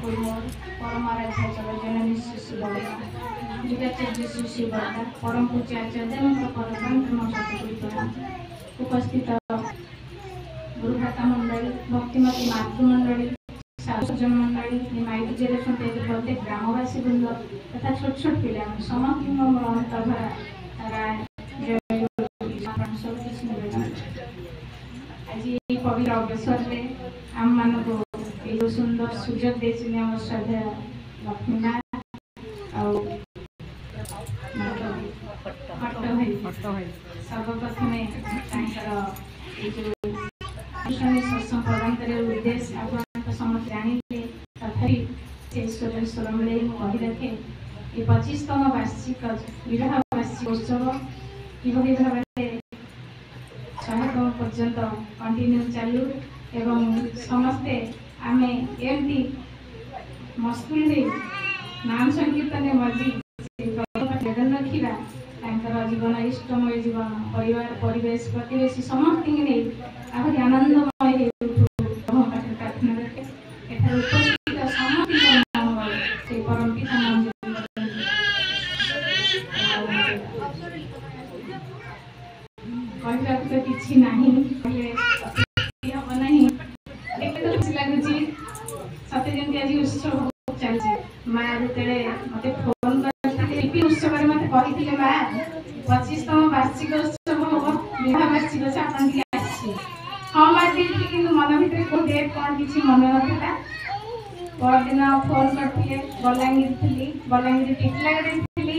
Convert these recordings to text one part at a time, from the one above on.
परमाराध्य जगजननी शिशुवर्ता जगच्चर्य शिशुवर्ता परम पूज्य आचार्य परम उपस्थित गुरुभ्राता मंडली भक्तिमती मातृमंडली साधुजन मंडली माइक जेरे प्रत्येक ग्रामवासी वृंद तथा छोट छोट पिला समस्त अंतभरा आज ये पवित्र अवसर में आम मान को ये सुंदर सुजोग देछिने हमर श्रद्धा लक्ष्मी माँ सर्वप्रथम सत्संग प्रदान कर उद्देश्य आप समस्त जानिले तथापि स्वरम कही रखे ये 25तम वार्षिक विवाह वार्षिक उत्सव किभली भाव 100तम पर्यंत कंटिन्यू चालू एवं समस्ते आमे एमती मस्कुल नाम संकीर्तन मजी जगन रखा जीवन इष्टमय जीवन परिवार परिवेश प्रतिवेशी समस्त आहरी आनंदमय प्रार्थना रखे उपस्थित समस्त परम पिता कहवा तो किसी ना हम ना लगुच सत्य जमी आज उत्सव चलती माँ जिते मत फोन कर उत्सव मत कही माँ 25तम वार्षिक उत्सव हम विवाह वार्षिक हाँ मार्च कि मन भर को डेट कौन किसी मन ना परदिन फोन करते बलांगीर थी बलांगीर टिटलागढ़ थी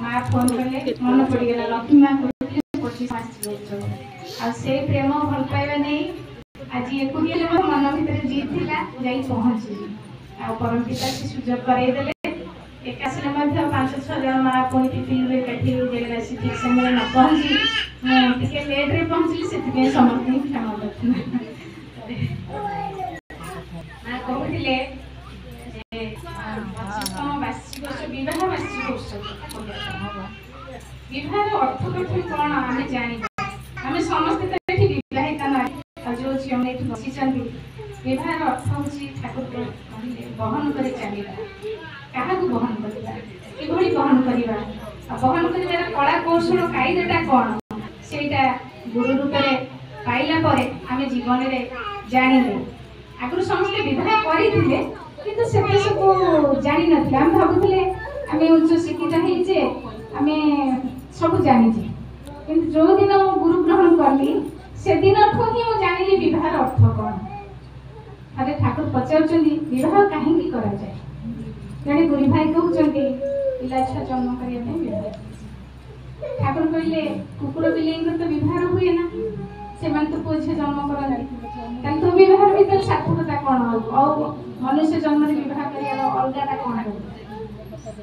माँ फोन कले मन पड़गला लक्ष्मी माँ कहते 25 वार्षिक उत्सव से प्रेम भल पाइबा नहीं आज एकुटिया मन भर जीत थी पहुँची आ परम पिता से सुजोग करदे एकाशे 5-6 जन माँ पुणी टिफिन जगह ठीक समय न पहुँची टे लेट्रे पहुँचली से समस्त क्षमा प्रार्थना माँ कहते 25तम वार्षिक विवाह वार्षिक उत्सव विवाह अर्थ कथन कौन आम जाना आम समस्ते तो ये बहिता ना जो झील मैंने बसी विवाह अर्थ हूँ ठाकुर कहले बहन कर चलना क्या बहन करवा कि बहन करवा बहन कर कला कौशल कायदेटा कौन से गुरु रूप में पाइला आम जीवन में जानिले आगु समस्ते विवाह करते कि सब जान ना आम भावुले आम उच्च शिक्षित होमें आम सब जानीचे कि जो दिन गुरु ग्रहण कली से दिन ही जानी विवाह अर्थ कौन अरे ठाकुर पचार विवाह कहीं करा जाए जड़े गुरु भाई कहते पिला छुआ जन्म करने ठाकुर कहले कुकुर बिले तो विवाह हुए ना से तो पुओ झी जन्म करते तो विवाह भर सार्थकता कौन और मनुष्य जन्म विवाह कर अलगाटा कौन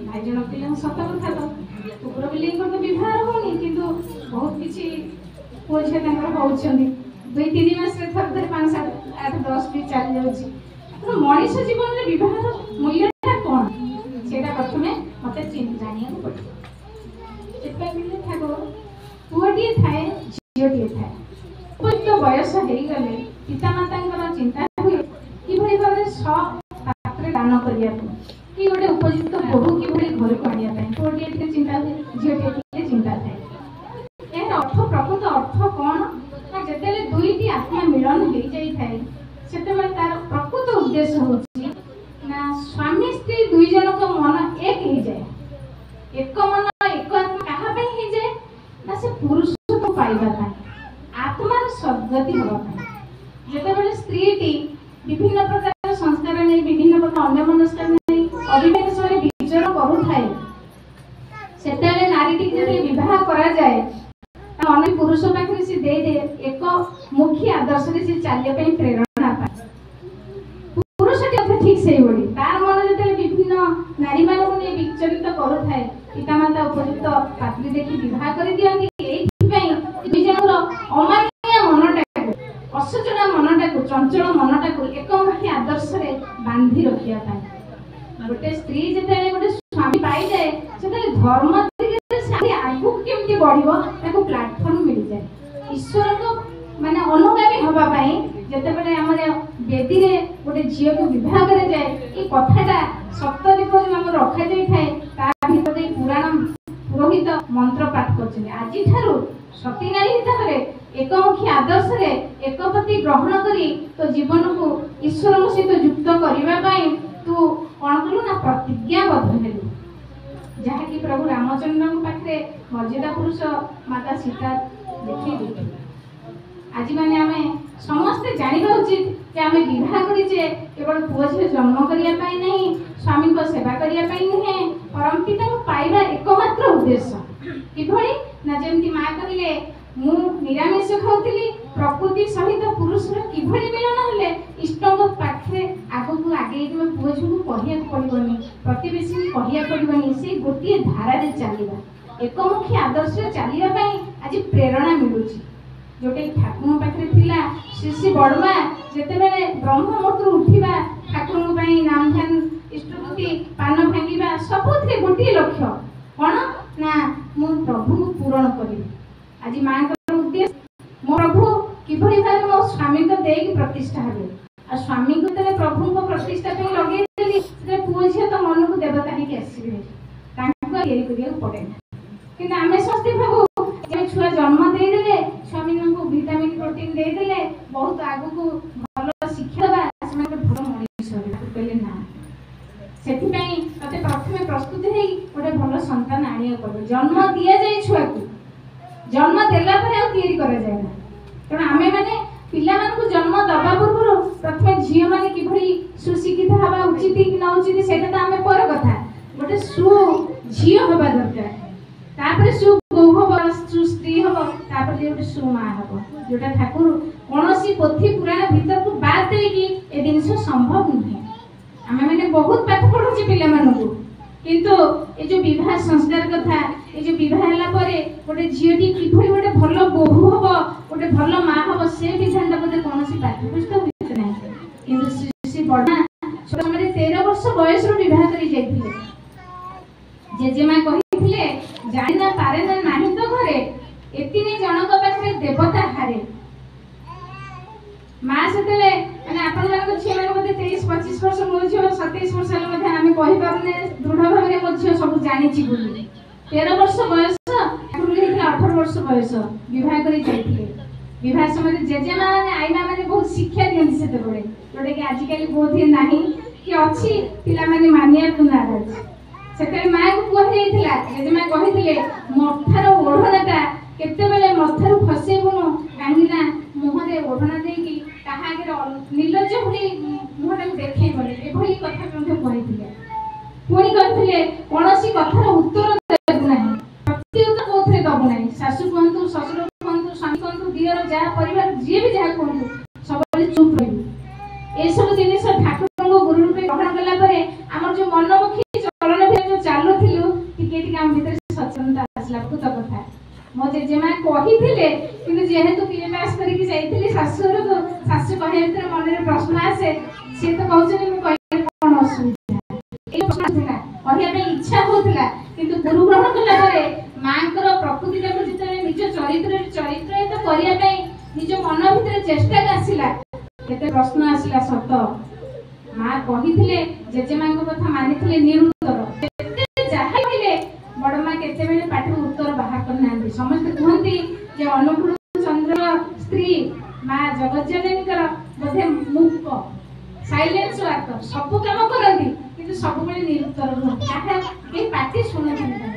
भाई जन पिला सत कथा तो कुकुर बिले तो विवाह होनी कि बहुत किसी पुओ झी होती 2-3 मास थर थर 5-7-8-10 भी चली जाऊँगी मनीष जीवन में विवाह मूल्यटा कौन से प्रथम मत जाना पड़े ठाकुर पुओटे थाए झीटे थाए उपयुक्त बयस हो गले पितामाता चिंता हुए कि भाव सपात्र दान करने कि गोटे उपयुक्त बहु कि घर को आने पुओटे चिंता हुए झीटे चिंता थाए यार अर्थ प्रकृत अर्थ कौन जिते दुईटी आत्मा मिलन हो जाए से तार प्रकृत उद्देश्य हूँ स्वामी स्त्री दुई जन को मन एक हो जाए एक मन एक आत्मा क्या हो जाए ना से पुरुष को पाइबा आत्मार सद्गति हाँपाई जो स्त्री विभिन्न प्रकार संस्कार नहीं विभिन्न प्रकार अन्य मनस्कार नहीं अविवेक समय विचरण करुए से नारी विवाह करा जाए अन्य पुरुष पाखे से दे दे एक मुख्य आदर्श से चलने प्रेरणा पाए पुरुष ठीक से तार मन जो विभिन्न नारी मान विचलित करुए पितामाता उपयुक्त पात्री देखी विवाह कर दिखती अमानिया मनटा असचना मनटा चंचल मनटा एक मुख्य आदर्श बांधि रखा गोटे स्त्री जो गोटे स्वामी पाई जाए से धर्म आगू केमती बढ़ प्लाटफर्म मिल जाए ईश्वर को माने अनुगामी हवापाई ଯେତେବେଳେ ଆମର ବେଦୀରେ ଗୋଟେ ଝିଅକୁ ବିବାହ କରାଯାଏ ଏ କଥାଟା ସପ୍ତଦୀପ ଯେଉଁ ଆମର ରଖାଯାଇଥାଏ ତା ଭିତରେ ପୁରାଣ ପୁରୋହିତ ମନ୍ତ୍ର ପାଠ କରୁଛନ୍ତି। ଆଜିଠାରୁ ସତୀନାରୀ ହିସାବରେ ଏକମୁଖୀ ଆଦର୍ଶରେ ଏକପତି ଗ୍ରହଣ କରି ତୋ ଜୀବନକୁ ଈଶ୍ୱରଙ୍କ ସହିତ ଯୁକ୍ତ କରିବା ପାଇଁ ତୁ କ'ଣ କଲୁ ନା ପ୍ରତିଜ୍ଞାବଦ୍ଧ ହେଲୁ, ଯାହାକି ପ୍ରଭୁ ରାମଚନ୍ଦ୍ରଙ୍କ ପାଖରେ ମର୍ଯ୍ୟାଦା ପୁରୁଷ ମାତା ସୀତା ଦେଖେଇ ଦେଇଥିଲେ। ଆଜି ମାନେ ଆମେ ସମସ୍ତେ ଜାଣିବା ଉଚିତ ଯେ ଆମେ ବିବାହ କରିଛେ କେବଳ ପୁଅ ଝିଅ ଜନ୍ମ କରିବା ପାଇଁ ନାହିଁ, ସ୍ୱାମୀଙ୍କ ସେବା କରିବା ପାଇଁ ନୁହେଁ, ପରମ ପିତାଙ୍କୁ ପାଇବା ଏକମାତ୍ର ଉଦ୍ଦେଶ୍ୟ। କିଭଳି ନା ଯେମିତି ମା କହିଲେ ମୁଁ ନିରାମିଷ ଖାଉଥିଲି, ପ୍ରକୃତି ସହିତ ପୁରୁଷର କିଭଳି ମିଳନ ହେଲେ ଇଷ୍ଟଙ୍କ ପାଖରେ ଆଗକୁ ଆଗେଇ ଯିବା, ପୁଅ ଝିଅକୁ କହିବାକୁ ପଡ଼ିବନି, ପ୍ରତିବେଶୀ କହିବାକୁ ପଡ଼ିବନି, ସେଇ ଗୋଟିଏ ଧାରାରେ ଚାଲିବା, ଏକମୁଖୀ ଆଦର୍ଶରେ ଚାଲିବା ପାଇଁ ଆଜି ପ୍ରେରଣା ମିଳୁଛି। ଯୋଉଟା ଠାକୁରଙ୍କ ପାଖରେ ଥିଲା। ଶ୍ରୀ ବଡ଼ମା ଯେତେବେଳେ ବ୍ରହ୍ମ ମୁହୂର୍ତ୍ତରୁ ଉଠିବା, ଠାକୁରଙ୍କ ପାଇଁ ନାମ ଧ୍ୟାନ ଇଷ୍ଟବୃତ୍ତି ପାନ ଭାଙ୍ଗିବା, ସବୁଥିରେ ଗୋଟିଏ ଲକ୍ଷ୍ୟ କ'ଣ ନା ମୁଁ ପ୍ରଭୁକୁ ପୂରଣ କରିବି। ଆଜି ମାଙ୍କର ଉଦ୍ଦେଶ୍ୟ ମୋ ପ୍ରଭୁ କିଭଳି ଭାବେ ମୋ ସ୍ୱାମୀଙ୍କ ଦେଇକି ପ୍ରତିଷ୍ଠା ହେବେ, ଆଉ ସ୍ୱାମୀଙ୍କୁ ଯେତେବେଳେ ପ୍ରଭୁଙ୍କ ପ୍ରତିଷ୍ଠା ପାଇଁ ଲଗେଇଦେଲି ସେତେବେଳେ ପୁଅ ଝିଅ ତ ମନକୁ ଦେବତା ହେଇକି ଆସିବେ, ତାଙ୍କୁ ତିଆରି କରିବାକୁ ପଡ଼େ ନା। କିନ୍ତୁ ଆମେ ସମସ୍ତେ ଭାବୁ ଛୁଆ ଜନ୍ମ ଦେଇଦେଲେ, ସ୍ୱାମୀଙ୍କୁ ଭିଟାମିନ୍ ପ୍ରୋଟିନ୍ ଦେଇଦେଲେ, ବହୁତ ଆଗକୁ ଭଲ ଶିକ୍ଷା ଦେବା, ସେମାନେ ଭଲ ମଣିଷ ହେବେ ନା। ସେଥିପାଇଁ ତତେ ପ୍ରଥମେ ପ୍ରସ୍ତୁତି ହେଇ ଗୋଟେ ଭଲ ସନ୍ତାନ ଆଣିବାକୁ ପଡ଼ିବ। ଜନ୍ମ ଦିଆଯାଏ ଛୁଆକୁ, ଜନ୍ମ ଦେଲା ପରେ ଆଉ ତିଆରି କରାଯାଏ ନା। ତେଣୁ ଆମେ ମାନେ ପିଲାମାନଙ୍କୁ ଜନ୍ମ ଦେବା ପୂର୍ବରୁ ପ୍ରଥମେ ଝିଅ ମାନେ କିଭଳି ସୁଶିକ୍ଷିତ ହେବା ଉଚିତ କି ନ ଉଚିତ ସେଇଟା ତ ଆମେ ପର କଥା, ଗୋଟେ ଝିଅ ହେବା ଦରକାର, ତାପରେ ବୋହୂ ହବ, ସ୍ତ୍ରୀ ହବ, ତାପରେ ଗୋଟେ ସୁମା ହବ, ଯୋଉଟା ଠାକୁର କୌଣସି ପୋଥି ପୁରାଣ ଭିତରକୁ ବାଦ ଦେଇକି ଏ ଜିନିଷ ସମ୍ଭବ ନୁହେଁ। ଆମେ ମାନେ ବହୁତ ପାଠ ପଢୁଛେ ପିଲାମାନଙ୍କୁ, କିନ୍ତୁ ଏ ଯୋଉ ବିବାହ ସଂସ୍କାର କଥା, ଏ ଯୋଉ ବିବାହ ହେଲା ପରେ ଗୋଟେ ଝିଅଟି କିଭଳି ଗୋଟେ ଭଲ ବୋହୂ ହବ, ଗୋଟେ ଭଲ ମା ହବ, ସେ ବିଧାନଟା ବୋଧେ କୌଣସି ପାଠ୍ୟପୁସ୍ତକ ଭିତରେ ନାହିଁ। କିନ୍ତୁ ଶ୍ରୀ ବଡ଼ମା ସମୟରେ 13 ବର୍ଷ ବୟସରୁ ବିବାହ କରି ଯାଇଥିଲେ। ଜେଜେମା କହିଥିଲେ ଜାଣିନା ପାରେ ନା ନାହିଁ ତ ଘରେ, ଏତିନି ଜଣଙ୍କ ପାଖରେ ଦେବତା ହାରେ। ମା ସେତେବେଳେ ମାନେ ଆପଣମାନଙ୍କ ଝିଅମାନଙ୍କୁ ବୋଧେ 23-25 ବର୍ଷ, ମୋ ଝିଅ 27 ବର୍ଷ ହେଲେ ମଧ୍ୟ ଆମେ କହିପାରୁନେ ଦୃଢ଼ ଭାବରେ ମୋ ଝିଅ ସବୁ ଜାଣିଛି ବୋଲି। 13 ବର୍ଷ ବୟସ, ତାକୁ ହେଇଥିଲା 18 ବର୍ଷ ବୟସ, ବିବାହ କରି ଯାଇଥିଲେ। ବିବାହ ସମୟରେ ଜେଜେମା ମାନେ ଆଇମା ମାନେ ବହୁତ ଶିକ୍ଷା ଦିଅନ୍ତି ସେତେବେଳେ, ଯୋଉଟାକି ଆଜିକାଲି ବୋଧ ନାହିଁ କି ଅଛି, ପିଲାମାନେ ମାନିବାକୁ ନାରାଜ। ସେତେବେଳେ ମାଆକୁ କୁହାଯାଇଥିଲା, ଜେଜେମା କହିଥିଲେ ମଥାର ଓଢ଼ଣାଟା କେତେବେଳେ ମଥାରୁ ଖସେଇବୁନୁ, କାହିଁକି ନା ମୁହଁରେ ଓଢ଼ଣା ଦେଇକି କାହା ଆଗରେ ନିର୍ଲଜ୍ଜ ଭଳି ମୁହଁଟାକୁ ଦେଖେଇବନି, ଏଭଳି କଥା ମଧ୍ୟ କହିଥିଲେ। ପୁଣି କହିଥିଲେ କୌଣସି କଥାର ଉତ୍ତର ଦେବୁ ନାହିଁ, ପ୍ରତ୍ୟୁତ୍ତର କୋଉଥିରେ ଦେବୁ ନାହିଁ, ଶାଶୁ କୁହନ୍ତୁ, ଶ୍ୱଶୁର କୁହନ୍ତୁ, ସ୍ୱାମୀ କୁହନ୍ତୁ, ଦିଅର ଯାହା ପରିବାର ଯିଏ ବି ଯାହା କୁହନ୍ତୁ, ସବୁବେଳେ ଚୁପ୍ ରହିବୁ। ଏସବୁ ଜିନିଷ ଠାକୁରଙ୍କ ଗୁରୁ ରୂପେ ଗ୍ରହଣ କଲା ପରେ ଆମର ଯୋଉ ମନମୁଖୀ ଚାଲୁଥିଲୁ ଟିକେ ଟିକେ ଆମ ଭିତରେ ସଚେତନତା ଆସିଲା। ଭୂତ କଥା ମୋ ଜେଜେମା କହିଥିଲେ, କିନ୍ତୁ ଯେହେତୁ ବିଏ ପାସ୍ କରିକି ଯାଇଥିଲି ଶାଶୁଘରକୁ, ଶାଶୁ କହିବା ଭିତରେ ମନରେ ପ୍ରଶ୍ନ ଆସେ, ସିଏ ତ କହୁଛନ୍ତି ମୁଁ କହିଲେ କ'ଣ ଅସୁବିଧା, ଏଇ ପ୍ରଶ୍ନ ଥିଲା, କହିବା ପାଇଁ ଇଚ୍ଛା ହଉଥିଲା, କିନ୍ତୁ ଗୁରୁ ଗ୍ରହଣ କଲା ପରେ ମାଙ୍କର ପ୍ରକୃତିଟାକୁ ଯେତେବେଳେ ନିଜ ଚରିତ୍ରାୟିତ କରିବା ପାଇଁ ନିଜ ମନ ଭିତରେ ଚେଷ୍ଟା ଆସିଲା, କେତେ ପ୍ରଶ୍ନ ଆସିଲା। ସତ ମା କହିଥିଲେ, ଜେଜେମାଙ୍କ କଥା ମାନିଥିଲେ ନିରୁତ୍ତର, ଯାହା କହିଲେ ବଡ଼ମା କେତେବେଳେ ପାଟିରୁ ଉତ୍ତର ବାହାର କରିନାହାନ୍ତି। ସମସ୍ତେ କୁହନ୍ତି ଯେ ଅନୁକୂଳ ଚନ୍ଦ୍ର ସ୍ତ୍ରୀ ମା ଜଗଜ୍ଜନନୀଙ୍କର ବୋଧେ ମୂକ, ସାଇଲେନ୍ସ ୱାର୍କର, ସବୁ କାମ କରନ୍ତି କିନ୍ତୁ ସବୁବେଳେ ନିରୁତ୍ତର ରୁହନ୍ତି, କାହା କେହି ପାଟି ଶୁଣୁଛନ୍ତି,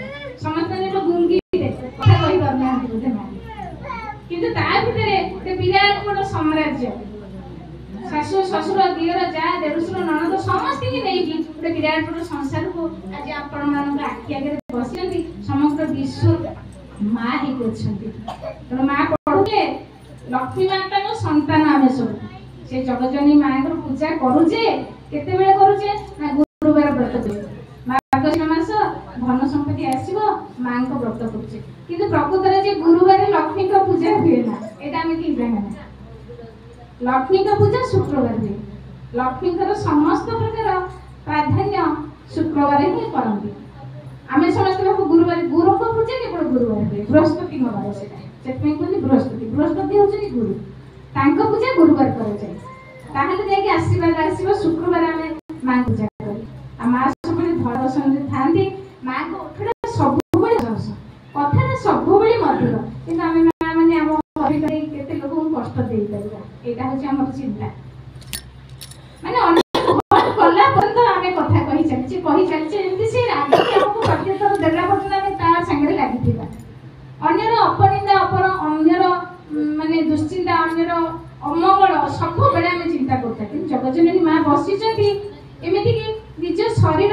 ସମସ୍ତେ ଗୁଙ୍ଗିରେ କଥା କହିପାରୁନାହାନ୍ତି ବୋଧେ ମା। କିନ୍ତୁ ତା ଭିତରେ ଗୋଟେ ବିରାଟ ବଡ଼ ସାମ୍ରାଜ୍ୟ, ଶାଶୁ ଶ୍ୱଶୁର ଦିଅର ଯା ଦେଢଶୁର ନଣନ୍ଦ ସମସ୍ତଙ୍କୁ ନେଇକି ଗୋଟେ ବିରାଟ ବଡ଼ ସଂସାରକୁ ଆଜି ଆପଣମାନଙ୍କ ଆଖି ଆଗରେ ବସିଛନ୍ତି, ସମଗ୍ର ବିଶ୍ୱ ମା ହେଇକି ଅଛନ୍ତି। ତେଣୁ ମା ପଢୁଥିଲେ ଲକ୍ଷ୍ମୀ ମାତାଙ୍କ ସନ୍ତାନ ଆମେ ସବୁ, ସେ ଜଗଜ୍ଜନୀ ମାଙ୍କର ପୂଜା କରୁଛେ, କେତେବେଳେ କରୁଛେ ନା ଗୁରୁବାର ବ୍ରତ କରୁଛେ, ମାର୍ଗଶୀର ମାସ ଧନ ସମ୍ପତ୍ତି ଆସିବ ମାଙ୍କ ବ୍ରତ କରୁଛେ, କିନ୍ତୁ ପ୍ରକୃତରେ ଯେ ଗୁରୁବାର ଲକ୍ଷ୍ମୀଙ୍କ ପୂଜା ହୁଏ ନା, ଏଇଟା ଆମେ କି ଜାଣିବା। ଲକ୍ଷ୍ମୀଙ୍କ ପୂଜା ଶୁକ୍ରବାର ହୁଏ, ଲକ୍ଷ୍ମୀଙ୍କର ସମସ୍ତ ପ୍ରକାର ପ୍ରାଧାନ୍ୟ ଶୁକ୍ରବାର ହିଁ କରନ୍ତି। ଆମେ ସମସ୍ତେ ଭାବୁ ଗୁରୁବାର, ଗୁରୁଙ୍କ ପୂଜା କେବଳ ଗୁରୁବାର ହୁଏ, ବୃହସ୍ପତିଙ୍କ ବାର ସେଟା, ସେଥିପାଇଁ କୁହନ୍ତି ବୃହସ୍ପତି, ବୃହସ୍ପତି ହଉଛନ୍ତି ଗୁରୁ। तांको पूजा गुरुवार कर जाए ताहले जाके आशीर्वाद आसीबो शुक्रवार आमे मां पूजा करू आ मां सब धर दर्शन थांती मां को उठड़ा सब बळे दर्शन कथा सब बळे मधुर कि आमे मां माने हम करी करी केते लोक को कष्ट देई परबा एटा होची हमर चिंता माने अनेक कला पर्यंत आमे कथा कहि चलचे एमती से रागी हमको प्रत्येक देला पर्यंत आमे ता संगे लागिथिबा अन्यर अपनिंदा अपर अन्यर माने दुश्चिंता अन्यर अमंगल सब बेले आम चिंता करता कि जगजननी माँ बसी एमती कि निज शरीर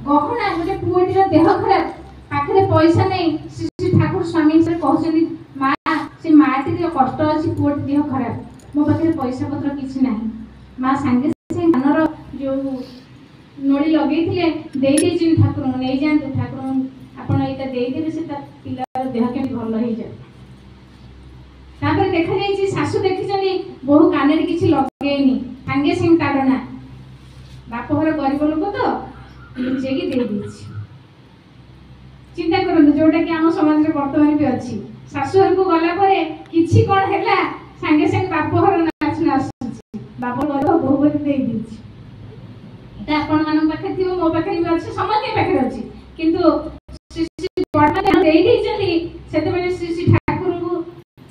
गहना गोटे पुअटीर देह खराब पाखे पैसा नहीं श्री ठाकुर स्वामी से कहते माँ से माँ टी कष्ट अच्छी पुअटी देह खराब मो पाखे पैसा पत्र किसी ना माँ सांगे कानर जो नोड़ी लगे ठाकुर नहीं जाते ठाकुर आपड़ यहाँ देदेवे से पिलार देह के भल हो जाए तापर देखा जाइए शाशु देखी बहु कान किसी लगेनी सांगे संगे ताड़ना बाप घर गरीब लोक तो लुचे दे चिंता करते जोटा कि आम समाज में बर्तमान भी अच्छी शाशुघर को गला किसी कौन है सांगे संगे बाप घर नाचना बाप घर बहु दे आपण मान पाखे थी मो पाखे भी अच्छे समस्त पाखे अच्छी किंतु श्री श्री बड़मा दे श्री श्री ठाकुर को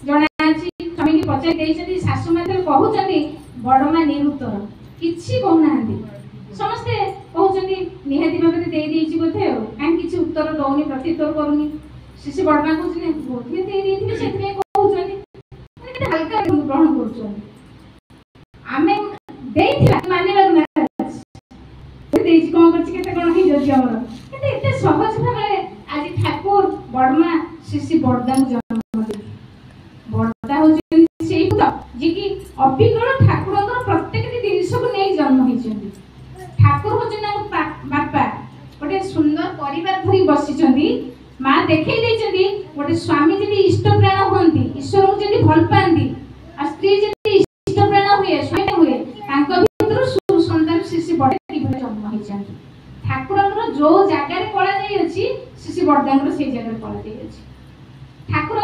जना स्वामी की पचार शाशु मात्र कहते बड़मा निरुत्तर किसी कहना समस्ते कहते निहाती भाव में बोधे कहीं किसी उत्तर दौनी प्रत्युत्तर करूनी श्री बड़मा कहते बोधे से हल्का ग्रहण कर सहज भाव आज ठाकुर बड़मा श्री बड़दा जन्म बड़दा हूँ अभिज्ञ ठाकुर प्रत्येक जिनस को नहीं जन्म होती ठाकुर हूँ बापा गोटे सुंदर परिवार धरी बसी माँ देखी गोटे स्वामी जी इष्ट प्राण हमें ईश्वर को जब भल पाती स्त्री जब इष्ट प्राण हुए स्वामी हुए भर सुंदर शिशि बड़े जन्म होती ठाकुर जो जगार कला शिशि बड़दा से जगह कला ठाकुर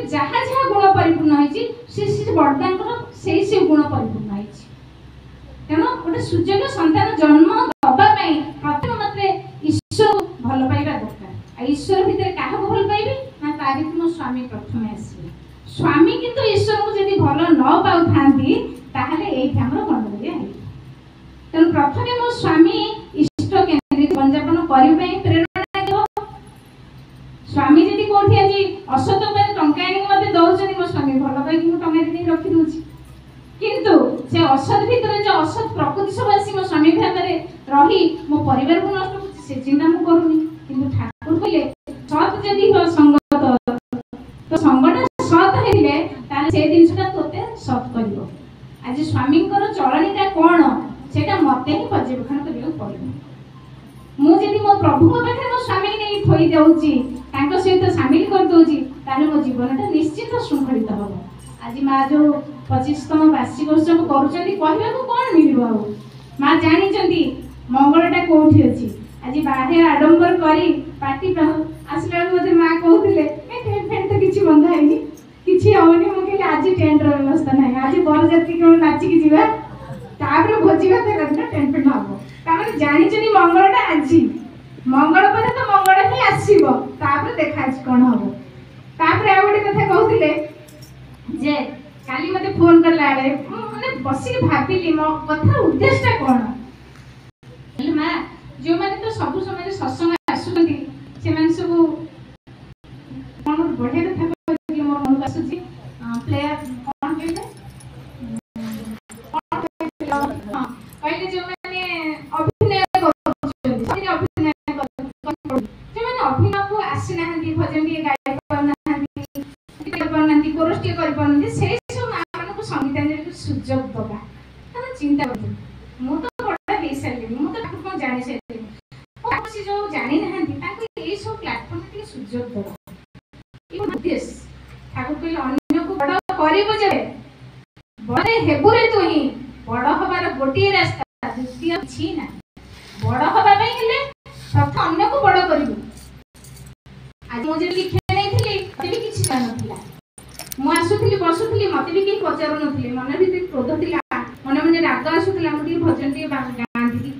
जहाँ जहाँ गुण परिपूर्ण होती श्री बड़दा से गुण परिपूर्ण होती तेणु गोटे सुजोग संतान जन्म दवाई प्रथम मात्र ईश्वर भल पाइबा दरकार ईश्वर भितर क्या भल पाइबे ना तारी मो स्वामी प्रथम आसवे स्वामी किंतु ईश्वर को जब भल न पाऊ था ये गंडगोलिया तेणु प्रथम मो स्वामी इष्ट केन्द्रित जीवनयापन करने प्रेरणा देव स्वामी जब कौटी आज असत टंका दौरान मो स्वामी भल पाई टंका रखी दूसरी किंतु से असत भितर जो असत प्रकृति सब आसी मो स्वामी भाव रही मो परिवार को नष्ट कर से चिंता मुझे करूनी किंतु ठाकुर कहले सत जदि संगत तो संगत सत है से जिनसा तोते सत कर आज स्वामी चलनीटा कौन से मत ही पर्यवेक्षण करने पड़े मुझे मो प्रभु पाखे मो स्वामी नहीं थोई दूसरी सहित सामिल करदे मो जीवनटा निश्चित श्रृंखलित हम आज माँ जो 25तम वार्षिक उत्सव करा कौन मिल माँ जानी मंगलटा कौटी अच्छी आज बाहर आडंबर कर पार्टी आसला मत माँ कहते टेंट फेंट तो किसी बंधा है किसी हेनी मुझे आज टेंट व्यवस्था ना आज बरजात्री कौन नाचिकी जापर भोजी भात टेंट फेंट हम तार जानी मंगलटा आज मंगल पर तो मंगल ही आसो देखा कौन हम तापर आ गए कथा कहते जे काली मते फोन करला माने बसी भाबिली मो कथा उद्देश्य कौन माँ जो मैंने तो सब समय सत्संग आसुँच से सब कौन बढ़िया कथा मोर मन आसुँ प्लेयर कौन कहले जो मैंने अभिनय अभिनय को आसी ना भजन टी गाई पाना कोरस टी कर से संगीतांजलि सुजोग दबा चिंता कर तो बड़ा हो सारे मुझे ठाकुर जानी सारे जो जानी ना सब प्लाटफर्म टे सुजोग दबा उद्देश्य ठाकुर कहले अन्य को बड़ कर बड़े हेबुरे तु ही बड़ हबार गोटे रास्ता द्वितीय छी ना बड़ हबा प्रथम अन्य को बड़ करू आज मुझे लिखे नहीं थी किसी जान मुझे आसुली बसुली କରୁଥିଲି मते भी केही पचारु नथिले मन भितर क्रोध थिला मन मन राग आसुथिला मु भजन टी गांधी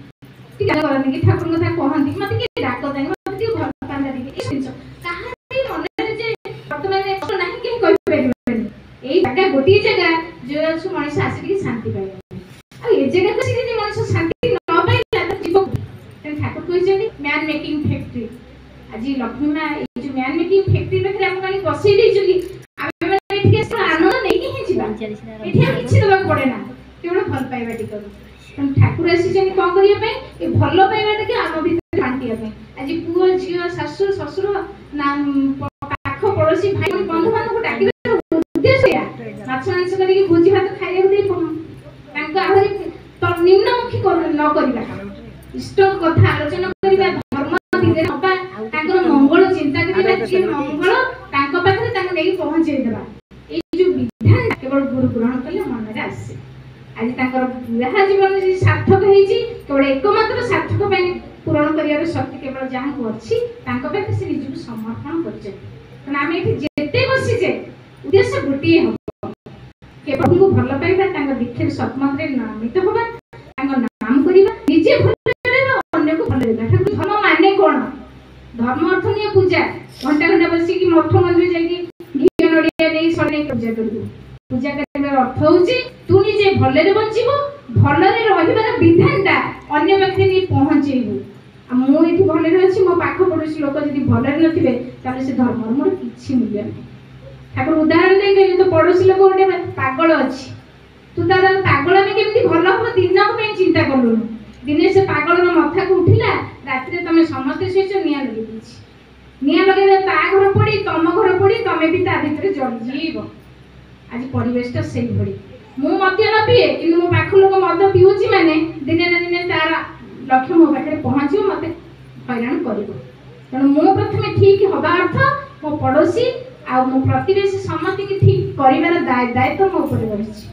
टी करनी कि ठाकुर कथा कहंती मते कि राग देनी मते टी भल पांदा टी ए सुनछ काहे मन रे जे वर्तमान रे नाही केही कहि परिबेनी एई जगह गोटी जगह जो छु मनुष्य आसी कि शांति पाइबे आ ए जगह को सिद्धि मनुष्य शांति न पाइला त जीव ठाकुर कहिसेनी मैन मेकिंग फैक्ट्री आज लक्ष्मी माँ ये जो मैन मेकिंग फैक्ट्री में हम खाली बसई देछु कि आमे माने एठी आनंद नै कि हे जीवा एठी किछि दबा पड़े ना केवल भल पाइबा टी करू तम ठाकुर आसी जनी कोन करिया पे ए भल पाइबाटा के आम भीतर बांटिया पे आज पुओ झियो सासु ससुर ना पाख पड़ोसी भाई बंधु बांधव को डाकिबे उद्देश्य या माछ मांस करी कि भोजी भात खाइले दे तांको आहुरी तो निम्नमुखी कर न करिबा इष्ट कथा आलोचना करिबा धर्म दिदे नपा तांकर मंगल चिंता करिबा कि मंगल तांको पाखरे तांको नेकी पहुंचे देबा ए जो विधान केवल गुरु ग्रहण कले मन रे आसे आज तांकर पूरा जीवन जे सार्थक हेची केवल एकमात्र सार्थक पय पूर्ण करियार शक्ति केवल जहां को अछि तांको पाखे से निजु समर्पण करछे तन आमे एठी जेते बसी जे उद्देश्य गुटी हो केवल को भल पाइबा तांको दीक्षे सतमत रे नामित होबा तांको नाम करिबा निजे भल करिबा अन्य को भल देबा ठाकुर धर्म माने कोन धर्म अर्थ नहीं पूजा घंटा घंटा बसी कि मठ मंदिर जाई घी नडिया नै सने पूजा करबो पूजा करबार अर्थ होची तू निजे भले रे बंचिबो भले रे रहिबार विधानटा अन्य व्यक्ति नि पहुंचेबो आ मु एठी भले रे अछि मो पाख पड़ोसी लोक जदी भले रे नथिबे ताले से धर्म मोर किछि मूल्य नै ठाकुर उदाहरण दे गले तो पड़ोसी लोक ओटे पागल अछि तू तार पागल में केमती भलो हो दिन को में चिंता करलु दिने से पागल रो माथा को उठिला रात रे तमे समस्त सोच निया लगे दिछि निया लगे ता घर पड़ी तम घर पड़ी तमे भी ता भीतर जल जीव आज परिवेश ता सेही पड़ी मु मध्य न पिए किंतु मो पाख लोक मध्य पिउची माने दिने न दिने तार लक्ष्य मो पाखे पहुंचियो मते हैरान करिवो तण मो प्रथमे ठीक हबा अर्थ मो पड़ोसी आ मो प्रतिवेश समस्त की ठीक करिवार दायित्व मो ऊपर रहिछि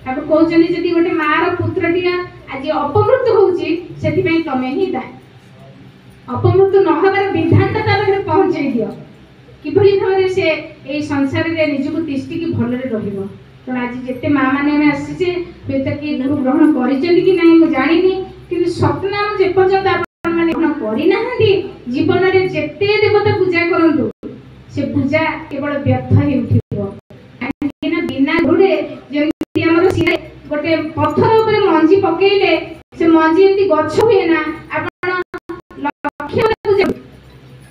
ठाकुर कहउचनी जदी गोटे मार पुत्रटिया आज अपमृत्यु होउची सेति पई तमे ही दाय अपमृत्यु न हबार विधानटा ता पाखे पहुंचाई दियो किभली भाबरे से ए संसार रे निजको तिष्टि की भल रे रहिबो तो आज जेते मां माने में आसी जे बेत की गुरु ग्रहण करिसेंती कि नाही मु जानिनी किंतु सपना हम जे पर्यंत आपण माने ग्रहण करि नाहंती जीवन रे जेते देवता पूजा करंतु से पूजा केवल व्यर्थ ही उठिबो काहे बिना गुरुरे जेंती हमर सिरे गोटे पत्थर ऊपर मंजी पकेइले से मंजी एंती गछ हुए ना आपण लक्ष्य पूजा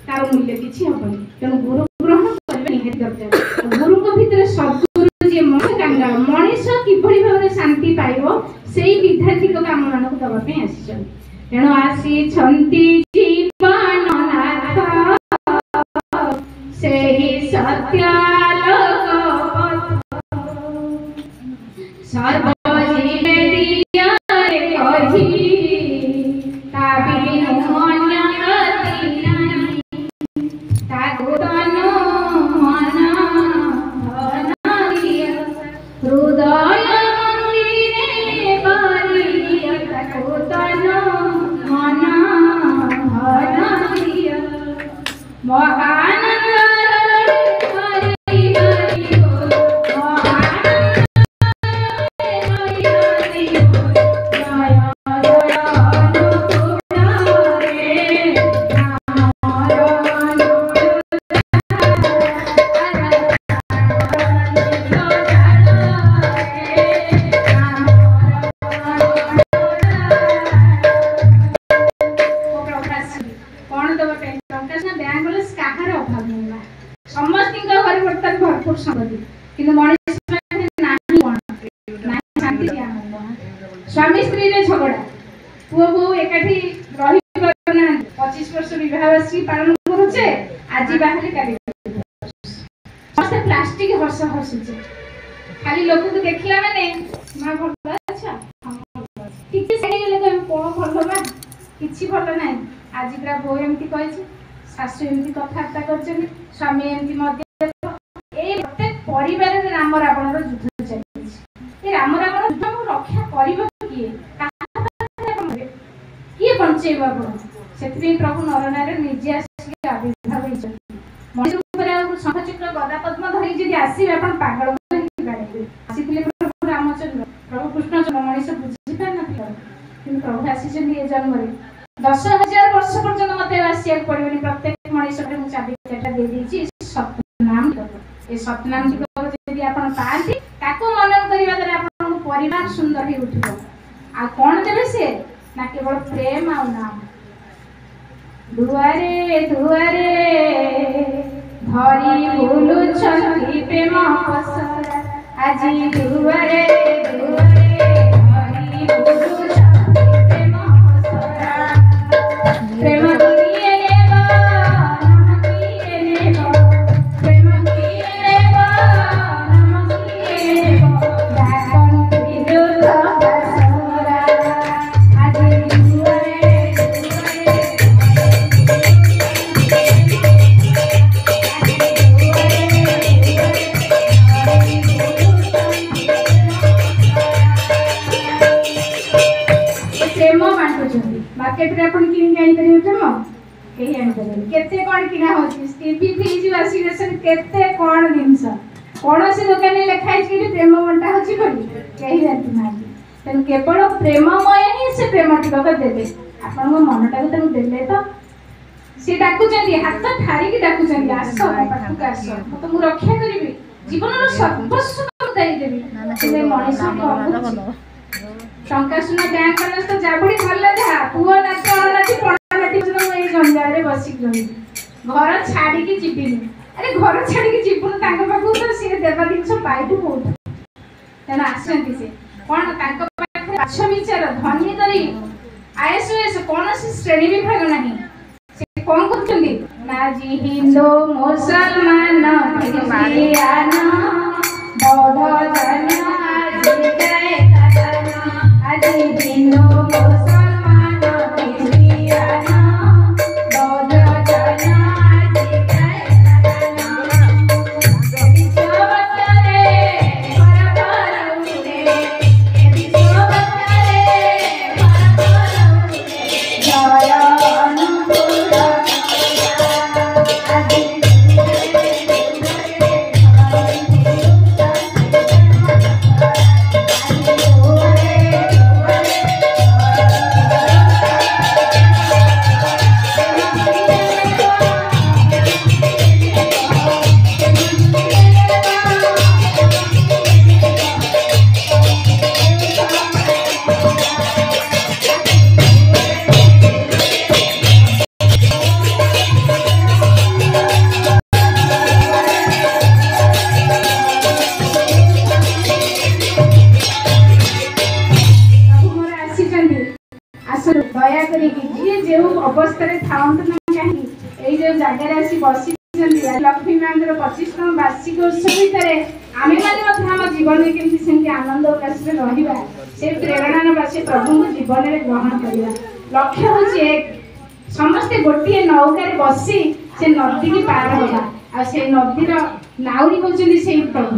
तार मूल्य किछि हबनी तेणु गुरु ग्रहण करबे निहाती दरकार गुरु को भीतर सद्गुरु जे मन कांगा मनीष किभली भाबरे शांति पाइबो सेही विद्यार्थी को काम मानक दबा पे आसीछन तेणु आसी छंती जीवन नाथ सेही सत्य लोक सर्व जीवे दिया कहि ताबी अन्य गति नाही तागोदनो मन धन दिया हृदय मंदिरे बारिया तागोदनो मन धन दिया महानंद स्वामी स्त्री रे झगड़ा पुओ बो एकाठी रही परना 25 वर्ष विवाहवार्षिकी पालन करूचे आज बाहर काली समस्त प्लास्टिक हस हसुचे खाली लोक को देखला माने मां भल अच्छा ठीक से गेले को कोन भल बा किछि भल नै आज पूरा बो एमती कहछि सासु एमती कथार्ता करछन स्वामी एमती मध्य ए प्रत्येक परिवार रे राम रावण रो युद्ध चलिछि ए राम रावण युद्ध को रक्षा करिबो किए किए बंचेबा से प्रभु नरनारायण निजे आसिक आविर्भाव होइछन मनुष्य ऊपर शंख चक्र गदा पद्म धरि जदि आसीबे आपण पागल आसी प्रभु रामचंद्र प्रभु कृष्णचंद्र मनीष बुझी पार ना कि प्रभु आसी जन्म 10,000 वर्ष पर्यंत मत आसिया पड़े प्रत्येक मनीष चाबिकाटा दे दी सतनाम ये सतनाम यदि आप पाती मनन करने द्वारा आप परिवार सुंदर ही उठिब आ कौन देवे से ना केवल प्रेम आ नाम दुआरे दुआरे धरी बुलुछंती प्रेम पसरा आजी दुआरे दुआरे धरी बुलुछंती प्रेम पसरा प्रेम किए नेबो नाम किए नेबो प्रेम किए नेबो नाम किए नेबो दाकन विरुद्ध बसरा आजी दुआरे मार्केट रे अपन किन जाई परियो तम केही आनी परियो केते कोन किना होची टीवी फ्रिज वाशिंग मशीन केते कोन जिंस कोनोसी दुकान रे लिखाई कि प्रेम बंटा होची कोनी केही जानती नाही तन केवल प्रेममय ही से प्रेम टिकक देबे आपन मो मनटा को तन देले तो से डाकू चंदी हाथ ठारी की डाकू चंदी आसो पाखु आसो तो मु रक्षा करबी जीवन रो सर्वस्व दाई देबी से मनीष को टंका सुना बैंक बैलेंस तो जाबुड़ी भल्ला जा पुओ नाच नाच पणा नाच जो ए गंगा रे बसी रही घर छाड़ी के जीबिनी अरे घर छाड़ी के जीवन तांग पाखु तो से देबा दिनस पाइबु बहुत तना आसंती से कोन तांग पाखे अच्छा विचार धनी करी आईएसओएस कोन से श्रेणी विभाग नाही से कोन करछंदी ना जी हिंदू मुसलमान क्रिश्चियन बौद्ध जैन आज जय आजी हिंदू मुसलमान क्रिश्चियन बौद्ध जैन आज जय विश्व बच्चे परपर उठे विश्व बच्चे परपर उठे जय अनुकूल आजी दया करी जी जो अवस्था थांत ना कहीं जो जगह आसी बसी लक्ष्मी माँ 25तम वार्षिक उत्सव भितर आम मैंने जीवन में केमती सेमती आनंद उल्लास रहा से प्रेरणा ना से प्रभु जीवन में ग्रहण करवा लक्ष्य हूँ एक समस्ते गोटे नौकार बसी से नदी की पार होगा आ से नदीर नाउरी होचंदी से प्रभु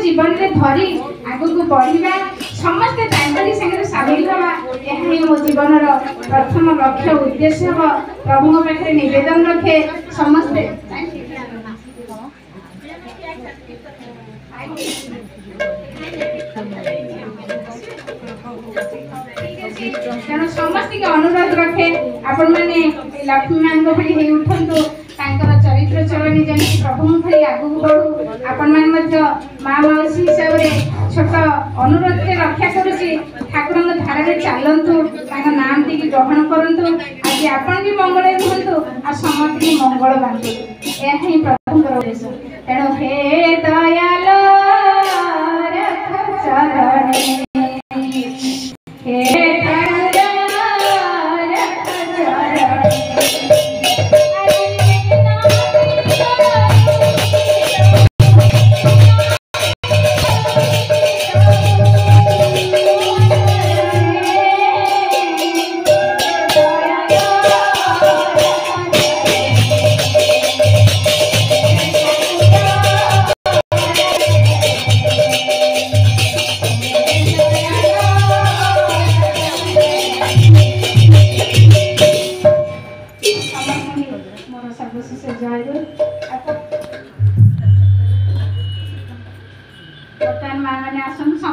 जीवन में धरी आग को बढ़ा समस्ते संगे सामिल हवा यह मो जीवन प्रथम लक्ष्य उद्देश्य प्रभु पाखे निवेदन रखे समस्ते तेणु समस्त के अनुरोध रखे आपण मैंने लक्ष्मी माँ भली उठंतु चरित्र चलनी जमी प्रभु भली आगू बढ़ू आपण मैंने माँ मौसी हिसाब से छोट अनुरोध के रक्षा करुच्ची ठाकुर धारा में चलतु नाम टी ग्रहण करूँ आज आपण भी मंगल रुहतु आ समस्त मंगल बांटू यह ही प्रभु उद्देश्य तेणु हे दयाल रख चरणे हे ଆସନ୍ତୁ